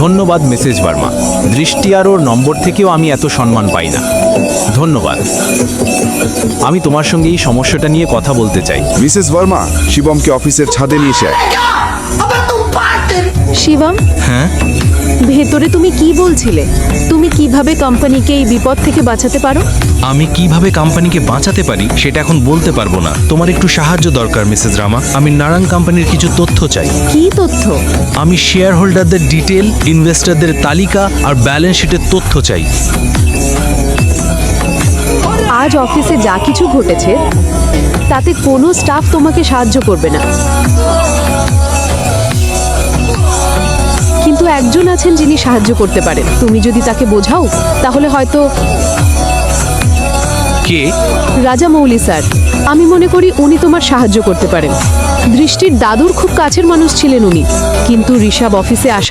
ধন্যবাদ মিসেস ভার্মা। দৃষ্টি আর ওর নম্বর থেকেও আমি এত সম্মান পাই না। ধন্যবাদ। আমি তোমার সঙ্গে এই সমস্যাটা নিয়ে কথা বলতে চাই। মিসেস ভার্মা, শিবমকে অফিসের ছাদে নিয়ে এসে শিবম, হ্যাঁ, ভেতরে তুমি কি বলছিলে? তুমি কিভাবে কোম্পানিকে এই বিপদ থেকে বাঁচাতে পারো? আমি কিভাবে কোম্পানিকে বাঁচাতে পারি সেটা এখন বলতে পারবো না। তোমার একটু সাহায্য দরকার মিসেস রামা। আমি নারাং কোম্পানির কিছু তথ্য চাই। কি তথ্য? আমি শেয়ার হোল্ডারদের ডিটেল, ইনভেস্টরদের তালিকা আর ব্যালেন্স শিটের তথ্য চাই। আজ অফিসে যা কিছু ঘটেছে তাতে কোনো স্টাফ তোমাকে সাহায্য করবে না, কিন্তু একজন আছেন যিনি সাহায্য করতে পারেন। তুমি যদি তাকে বোঝাও তাহলে হয়তো। কে? রাজা মৌলি স্যার। আমি মনে করি উনি তোমার সাহায্য করতে পারেন। দৃষ্টির দাদুর খুব কাছের মানুষ ছিলেন উনি, কিন্তু ঋষভ অফিসে আসা